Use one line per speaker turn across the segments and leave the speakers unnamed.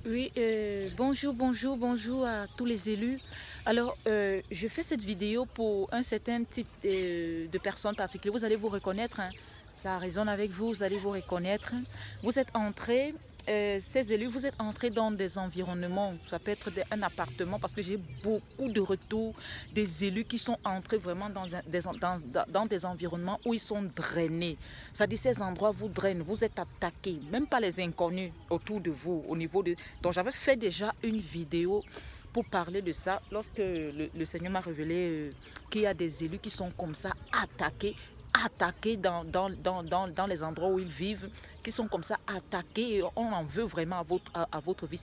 Oui, bonjour à tous les élus. Alors, je fais cette vidéo pour un certain type de personnes particulières. Vous allez vous reconnaître, hein. Ça résonne avec vous, vous allez vous reconnaître. Vous êtes entrés, ces élus, vous êtes entrés dans des environnements, ça peut être un appartement, parce que j'ai beaucoup de retours des élus qui sont entrés vraiment dans des environnements où ils sont drainés. Ça dit, ces endroits vous drainent, vous êtes attaqués, même pas les inconnus autour de vous, au niveau de... Donc j'avais fait déjà une vidéo pour parler de ça lorsque le Seigneur m'a révélé qu'il y a des élus qui sont comme ça attaqués dans les endroits où ils vivent, qui sont comme ça attaqués et on en veut vraiment à votre vie.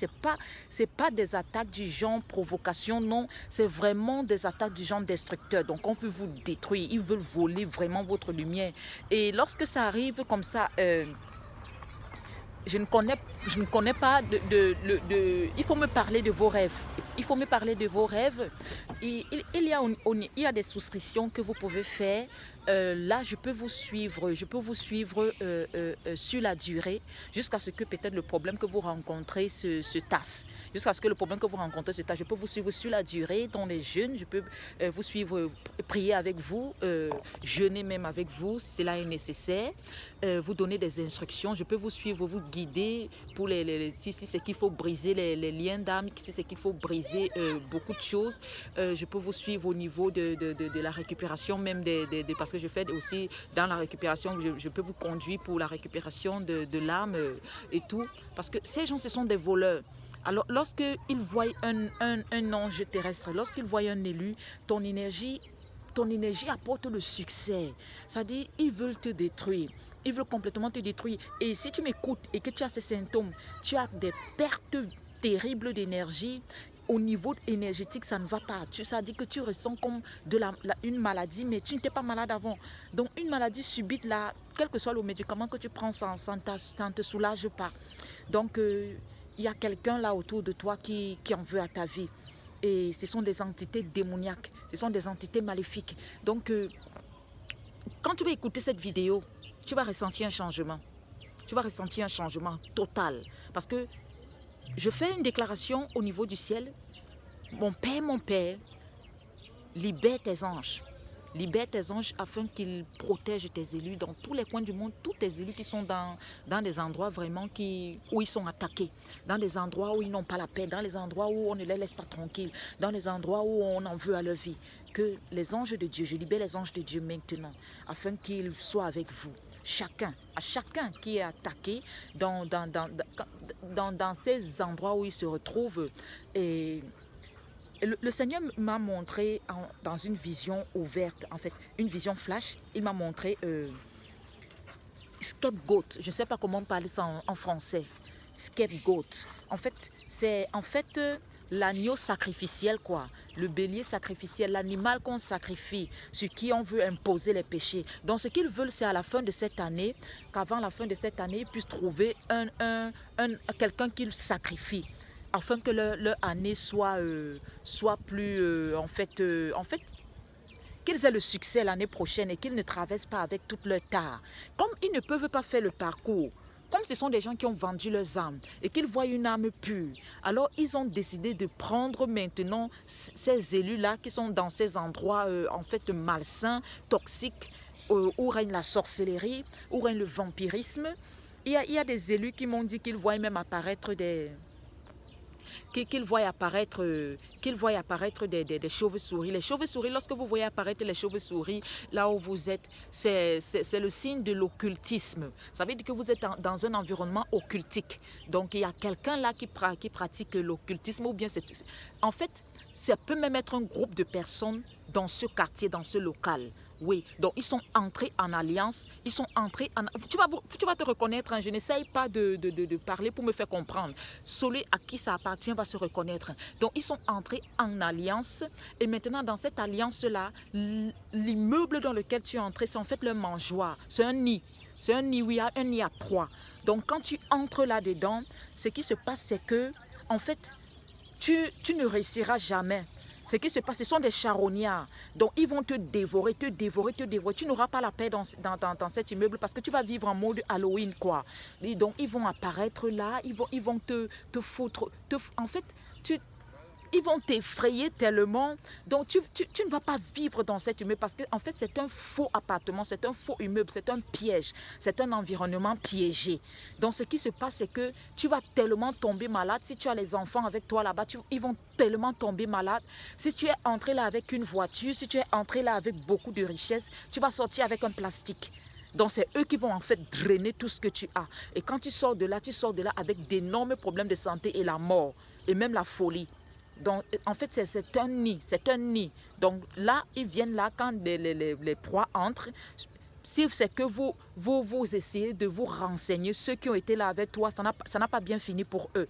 C'est pas des attaques du genre provocation, non, c'est vraiment des attaques du genre destructeur. Donc on veut vous détruire, ils veulent voler vraiment votre lumière. Et lorsque ça arrive comme ça, je ne connais pas il faut me parler de vos rêves. Il faut me parler de vos rêves. Il y a des souscriptions que vous pouvez faire. Là, je peux vous suivre sur la durée jusqu'à ce que peut-être le problème que vous rencontrez se tasse. Jusqu'à ce que le problème que vous rencontrez se tasse. Je peux vous suivre sur la durée dans les jeûnes. Je peux vous suivre, prier avec vous, jeûner même avec vous. Cela est nécessaire. Vous donner des instructions. Je peux vous suivre, vous guider pour si c'est qu'il faut briser les liens d'âme, si c'est qu'il faut briser beaucoup de choses. Je peux vous suivre au niveau de la récupération, même parce que je fais aussi dans la récupération, je peux vous conduire pour la récupération de l'âme et tout. Parce que ces gens, ce sont des voleurs. Alors, lorsqu'ils voient un ange terrestre, lorsqu'ils voient un élu, ton énergie apporte le succès. C'est-à-dire, ils veulent te détruire. Ils veulent complètement te détruire. Et si tu m'écoutes et que tu as ces symptômes, tu as des pertes terribles d'énergie. Au niveau énergétique, ça ne va pas. Ça dit que tu ressens comme une maladie, mais tu n'étais pas malade avant. Donc, une maladie subite, là, quel que soit le médicament que tu prends, ça ne te soulage pas. Donc, il y a quelqu'un là autour de toi qui en veut à ta vie. Et ce sont des entités démoniaques, ce sont des entités maléfiques. Donc, quand tu vas écouter cette vidéo, tu vas ressentir un changement. Tu vas ressentir un changement total. Parce que je fais une déclaration au niveau du ciel. Mon Père, libère tes anges. Libère tes anges afin qu'ils protègent tes élus dans tous les coins du monde, tous tes élus qui sont dans des endroits vraiment où ils sont attaqués, dans des endroits où ils n'ont pas la paix, dans les endroits où on ne les laisse pas tranquilles, dans les endroits où on en veut à leur vie. Que les anges de Dieu, je libère les anges de Dieu maintenant, afin qu'ils soient avec vous. À chacun qui est attaqué dans ces endroits où il se retrouve. Et le Seigneur m'a montré dans une vision ouverte, en fait, une vision flash, il m'a montré scapegoat. Je ne sais pas comment parler ça en français. Scapegoat. En fait, c'est l'agneau sacrificiel, quoi. Le bélier sacrificiel, l'animal qu'on sacrifie, sur qui on veut imposer les péchés. Donc, ce qu'ils veulent, c'est à la fin de cette année, qu'avant la fin de cette année, ils puissent trouver quelqu'un qu'ils sacrifient, afin que leur année soit plus, qu'ils aient le succès l'année prochaine et qu'ils ne traversent pas avec toute leur tare. Comme ils ne peuvent pas faire le parcours, comme ce sont des gens qui ont vendu leurs âmes et qu'ils voient une âme pure, alors ils ont décidé de prendre maintenant ces élus-là qui sont dans ces endroits malsains, toxiques, où règne la sorcellerie, où règne le vampirisme. Il y a des élus qui m'ont dit qu'ils voient même apparaître qu'ils voient apparaître des chauves-souris. Les chauves-souris, lorsque vous voyez apparaître les chauves-souris là où vous êtes, c'est le signe de l'occultisme. Ça veut dire que vous êtes dans un environnement occultique. Donc, il y a quelqu'un là qui pratique l'occultisme, ou bien en fait, ça peut même être un groupe de personnes dans ce quartier, dans ce local. Oui, donc ils sont entrés en alliance, ils sont entrés en... Tu vas te reconnaître, hein. Je n'essaye pas de parler pour me faire comprendre. Celui à qui ça appartient va se reconnaître. Donc ils sont entrés en alliance et maintenant dans cette alliance-là, l'immeuble dans lequel tu es entré, c'est en fait leur mangeoire, c'est un nid. C'est un nid où il y a un nid à proie. Donc quand tu entres là-dedans, ce qui se passe, c'est que, en fait, tu ne réussiras jamais. Ce qui se passe, ce sont des charognards. Donc, ils vont te dévorer, te dévorer, te dévorer. Tu n'auras pas la paix dans cet immeuble parce que tu vas vivre en mode Halloween, quoi. Et donc, ils vont apparaître là, ils vont te foutre. En fait, ils vont t'effrayer tellement. Donc, tu ne vas pas vivre dans cet immeuble parce qu'en fait, c'est un faux appartement, c'est un faux immeuble, c'est un piège, c'est un environnement piégé. Donc, ce qui se passe, c'est que tu vas tellement tomber malade. Si tu as les enfants avec toi là-bas, ils vont tellement tomber malades. Si tu es entré là avec une voiture, si tu es entré là avec beaucoup de richesses, tu vas sortir avec un plastique. Donc, c'est eux qui vont en fait drainer tout ce que tu as. Et quand tu sors de là avec d'énormes problèmes de santé et la mort, et même la folie. Donc, en fait, c'est un nid, c'est un nid. Donc, là, ils viennent là quand les proies entrent. Si c'est que vous essayez de vous renseigner, ceux qui ont été là avec toi, ça n'a pas bien fini pour eux.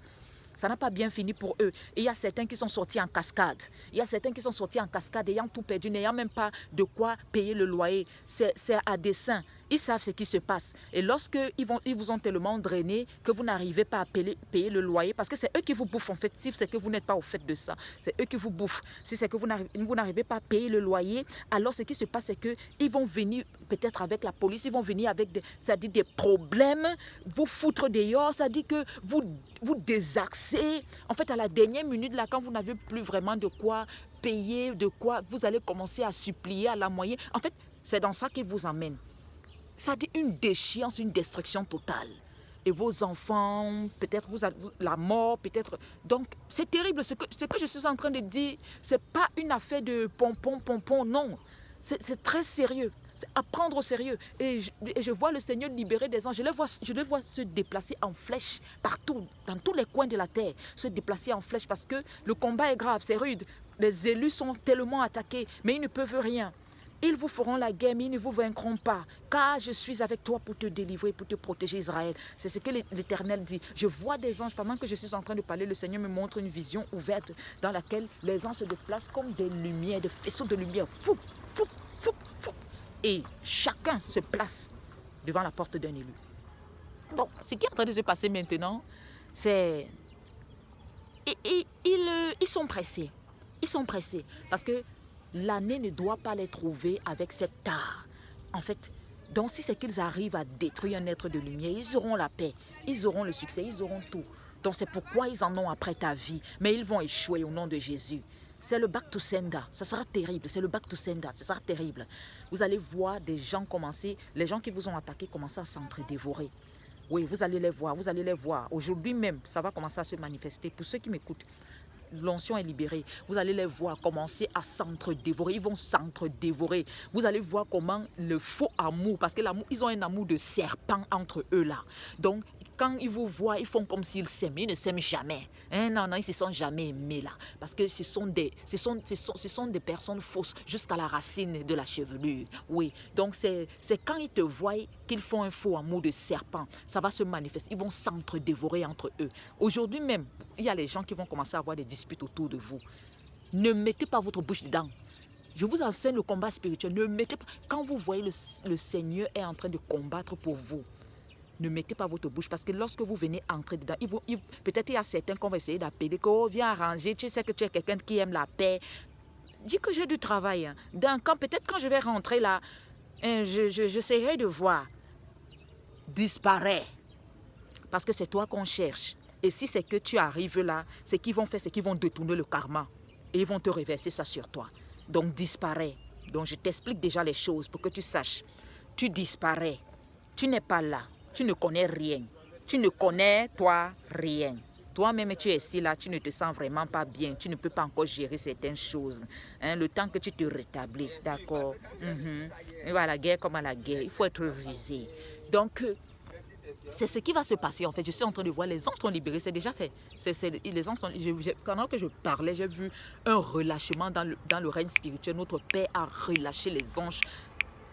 Ça n'a pas bien fini pour eux. Et il y a certains qui sont sortis en cascade. Il y a certains qui sont sortis en cascade ayant tout perdu, n'ayant même pas de quoi payer le loyer. C'est à dessein. Ils savent ce qui se passe. Et lorsque ils vous ont tellement drainé que vous n'arrivez pas à payer le loyer, parce que c'est eux qui vous bouffent en fait, si c'est que vous n'êtes pas au fait de ça, c'est eux qui vous bouffent. Si c'est que vous n'arrivez pas à payer le loyer, alors ce qui se passe, c'est qu'ils vont venir peut-être avec la police, ils vont venir avec des problèmes, vous foutre dehors, ça dit que vous désaxez. En fait, à la dernière minute, là, quand vous n'avez plus vraiment de quoi payer, vous allez commencer à supplier, à lamoyer. En fait, c'est dans ça qu'ils vous emmènent. Ça dit une déchéance, une destruction totale. Et vos enfants, peut-être la mort, peut-être. Donc, c'est terrible. Ce que je suis en train de dire, ce n'est pas une affaire de pompon, non. C'est très sérieux. C'est à prendre au sérieux. Et je vois le Seigneur libérer des anges. Je les vois se déplacer en flèche partout, dans tous les coins de la terre. Se déplacer en flèche parce que le combat est grave, c'est rude. Les élus sont tellement attaqués, mais ils ne peuvent rien. Ils vous feront la guerre, mais ils ne vous vaincront pas. Car je suis avec toi pour te délivrer, pour te protéger, Israël. C'est ce que l'Éternel dit. Je vois des anges. Pendant que je suis en train de parler, le Seigneur me montre une vision ouverte dans laquelle les anges se déplacent comme des lumières, des faisceaux de lumière. Fou, fou, fou, fou. Et chacun se place devant la porte d'un élu. Bon, ce qui est en train de se passer maintenant, c'est... Ils sont pressés. Ils sont pressés parce que l'année ne doit pas les trouver avec cette tare. En fait, donc si c'est qu'ils arrivent à détruire un être de lumière, ils auront la paix, ils auront le succès, ils auront tout. Donc c'est pourquoi ils en ont après ta vie. Mais ils vont échouer au nom de Jésus. C'est le back to sender. Ça sera terrible. C'est le back to sender. Ça sera terrible. Vous allez voir des gens commencer, les gens qui vous ont attaqué commencer à s'entre-dévorer. Oui, vous allez les voir, vous allez les voir. Aujourd'hui même, ça va commencer à se manifester. Pour ceux qui m'écoutent, l'onction est libérée. Vous allez les voir commencer à s'entre-dévorer. Ils vont s'entre-dévorer. Vous allez voir comment le faux amour, parce que l'amour, ils ont un amour de serpent entre eux là. Donc, quand ils vous voient, ils font comme s'ils s'aiment. Ils ne s'aiment jamais. Non, ils ne se sont jamais aimés là. Parce que ce sont des personnes fausses jusqu'à la racine de la chevelure. Oui, donc c'est quand ils te voient qu'ils font un faux amour de serpent. Ça va se manifester. Ils vont s'entre-dévorer entre eux. Aujourd'hui même, il y a les gens qui vont commencer à avoir des disputes autour de vous. Ne mettez pas votre bouche dedans. Je vous enseigne le combat spirituel. Ne mettez pas... Quand vous voyez le Seigneur est en train de combattre pour vous, ne mettez pas votre bouche parce que lorsque vous venez entrer dedans, peut-être il y a certains qu'on va essayer d'appeler, que viens arranger, tu sais que tu es quelqu'un qui aime la paix. Dis que j'ai du travail. Peut-être quand je vais rentrer là, j'essaierai de voir. Disparaît. Parce que c'est toi qu'on cherche. Et si c'est que tu arrives là, ce qu'ils vont faire, c'est qu'ils vont détourner le karma. Et ils vont te reverser ça sur toi. Donc disparaît. Donc je t'explique déjà les choses pour que tu saches. Tu disparais. Tu n'es pas là. Tu ne connais rien. Tu ne connais, toi, rien. Toi-même, tu es ici, là, tu ne te sens vraiment pas bien. Tu ne peux pas encore gérer certaines choses. Le temps que tu te rétablisses, d'accord. Et voilà, la guerre comme à la guerre. Il faut être rusé. Donc, c'est ce qui va se passer, en fait. Je suis en train de voir, les anges sont libérés, c'est déjà fait. Les anges sont, pendant que je parlais, j'ai vu un relâchement dans le règne spirituel. Notre Père a relâché les anges.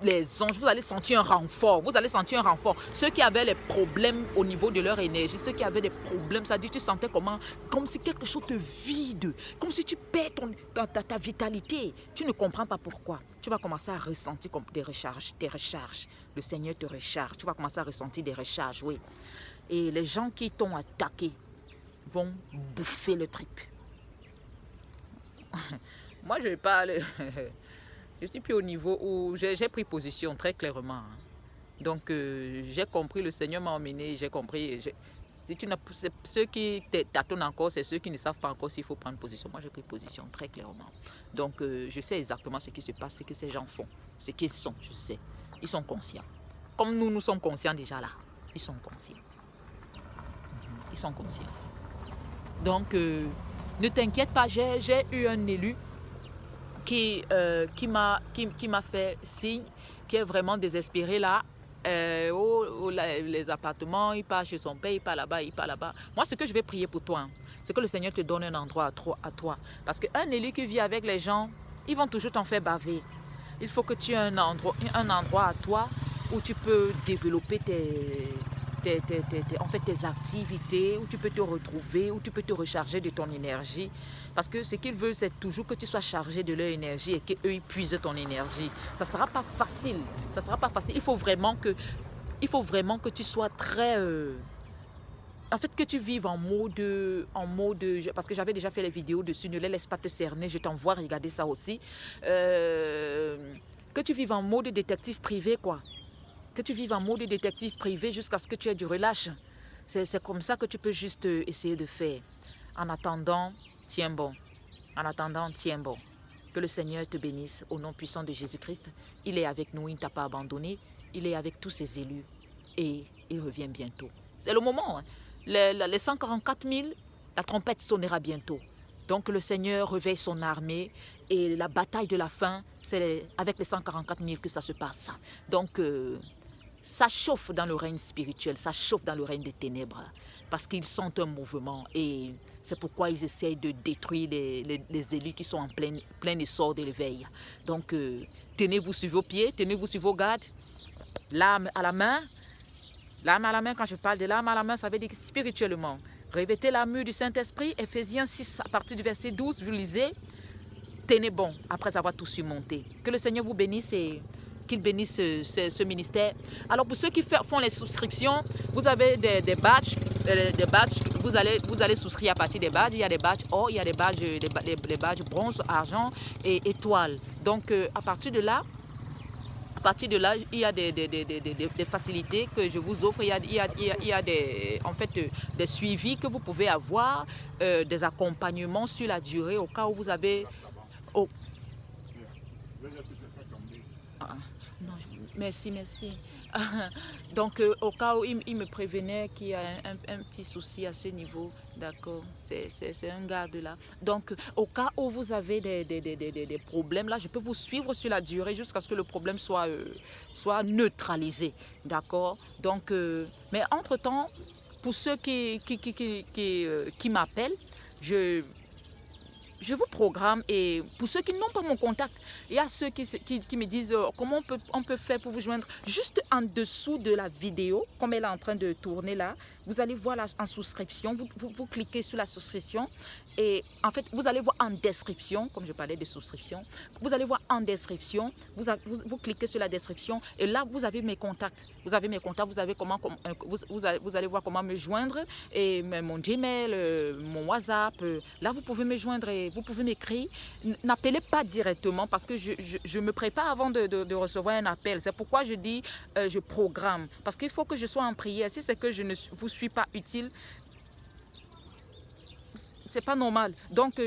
Les anges, vous allez sentir un renfort. Vous allez sentir un renfort. Ceux qui avaient les problèmes au niveau de leur énergie, ceux qui avaient des problèmes, ça dit, tu sentais comme si quelque chose te vide, comme si tu perds ta vitalité. Tu ne comprends pas pourquoi. Tu vas commencer à ressentir comme des recharges. Le Seigneur te recharge. Tu vas commencer à ressentir des recharges, oui. Et les gens qui t'ont attaqué vont bouffer le trip. Moi, je parle, je suis plus au niveau où j'ai pris position très clairement, hein. Donc, j'ai compris, le Seigneur m'a emmené, j'ai compris. Si tu ceux qui tâtonnent encore, c'est ceux qui ne savent pas encore s'il faut prendre position. Moi, j'ai pris position très clairement. Donc, je sais exactement ce qui se passe, ce que ces gens font, ce qu'ils sont, je sais. Ils sont conscients. Comme nous sommes conscients déjà là. Ils sont conscients. Ils sont conscients. Donc, ne t'inquiète pas, j'ai eu un élu qui m'a fait signe, qui est vraiment désespéré là. Les appartements, il part chez son père, il part là-bas, il part là-bas. Moi, ce que je vais prier pour toi, hein, c'est que le Seigneur te donne un endroit à toi. Parce qu'un élu qui vit avec les gens, ils vont toujours t'en faire baver. Il faut que tu aies un endroit à toi où tu peux développer en fait, tes activités, où tu peux te retrouver, où tu peux te recharger de ton énergie. Parce que ce qu'ils veulent, c'est toujours que tu sois chargé de leur énergie et qu'eux, ils puisent ton énergie. Ça ne sera pas facile. Ça sera pas facile. Il faut vraiment que tu sois très... en fait, que tu vives en mode... Parce que j'avais déjà fait les vidéos dessus, ne les laisse pas te cerner. Je t'envoie regarder ça aussi. Que tu vives en mode détective privé, quoi. Que tu vives en mode détective privé jusqu'à ce que tu aies du relâche. C'est comme ça que tu peux juste essayer de faire. En attendant, tiens bon. En attendant, tiens bon. Que le Seigneur te bénisse au nom puissant de Jésus-Christ. Il est avec nous, il ne t'a pas abandonné. Il est avec tous ses élus et il revient bientôt. C'est le moment. Hein. Les 144 000, la trompette sonnera bientôt. Donc le Seigneur réveille son armée et la bataille de la fin, c'est avec les 144 000 que ça se passe. Donc ça chauffe dans le règne spirituel, ça chauffe dans le règne des ténèbres parce qu'ils sentent un mouvement et c'est pourquoi ils essayent de détruire les élus qui sont en plein essor de l'éveil. Donc tenez-vous sur vos pieds, tenez-vous sur vos gardes, l'âme à la main. L'âme à la main, quand je parle de l'âme à la main, ça veut dire que spirituellement. Revêtez l'armure du Saint-Esprit, Ephésiens 6, à partir du verset 12, vous lisez, tenez bon après avoir tout surmonté. Que le Seigneur vous bénisse et qu'il bénisse ce ministère. Alors pour ceux qui font les souscriptions, vous avez des badges, vous allez souscrire à partir des badges. Il y a des badges or, il y a des badges bronze, argent et étoile. Donc à partir de là, il y a des facilités que je vous offre. Il y a en fait, des suivis que vous pouvez avoir, des accompagnements sur la durée au cas où vous avez... Oh. Non, merci. Donc, au cas où il me prévenait qu'il y a un petit souci à ce niveau, d'accord, c'est un garde là. Donc, au cas où vous avez des problèmes, là, je peux vous suivre sur la durée jusqu'à ce que le problème soit neutralisé, d'accord. Donc, mais entre-temps, pour ceux qui m'appellent, je vous programme et pour ceux qui n'ont pas mon contact, il y a ceux qui me disent comment on peut faire pour vous joindre. Juste en dessous de la vidéo, comme elle est en train de tourner là, vous allez voir là en souscription, vous cliquez sur la souscription et en fait vous allez voir en description, comme je parlais de souscription, vous allez voir en description, vous cliquez sur la description et là vous avez mes contacts. Vous avez vous allez voir comment me joindre et mon Gmail, mon WhatsApp, là vous pouvez me joindre et vous pouvez m'écrire. N'appelez pas directement parce que je me prépare avant de recevoir un appel. C'est pourquoi je dis je programme. Parce qu'il faut que je sois en prière. Si c'est que je ne vous suis pas utile, c'est pas normal. Donc,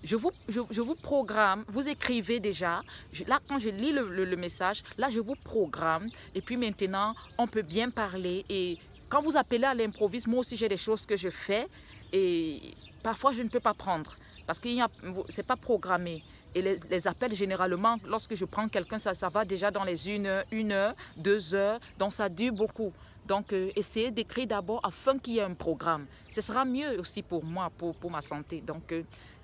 je vous programme. Vous écrivez déjà. Là, quand je lis le message, là, je vous programme. Et puis maintenant, on peut bien parler. Et quand vous appelez à l'improviste, moi aussi, j'ai des choses que je fais. Et parfois, je ne peux pas prendre. Parce que ce n'est pas programmé. Et les appels, généralement, lorsque je prends quelqu'un, ça va déjà dans les 1 heure, 2 heures. Donc, ça dure beaucoup. Donc, essayez d'écrire d'abord afin qu'il y ait un programme. Ce sera mieux aussi pour moi, pour ma santé. Donc,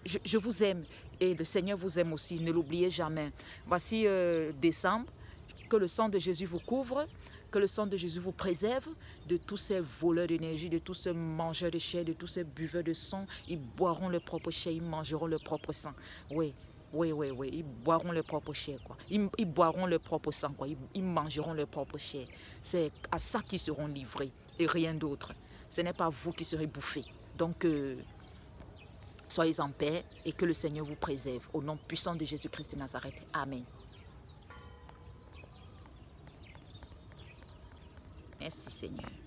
je vous aime et le Seigneur vous aime aussi. Ne l'oubliez jamais. Voici décembre. Que le sang de Jésus vous couvre. Que le sang de Jésus vous préserve de tous ces voleurs d'énergie, de tous ces mangeurs de chair, de tous ces buveurs de sang. Ils boiront leur propre chair, ils mangeront leur propre sang. Oui. Ils boiront leur propre chair, quoi. Ils boiront leur propre sang, quoi. Ils mangeront leur propre chair. C'est à ça qu'ils seront livrés et rien d'autre. Ce n'est pas vous qui serez bouffés. Donc, Soyez en paix et que le Seigneur vous préserve. Au nom puissant de Jésus-Christ de Nazareth. Amen. Merci Seigneur.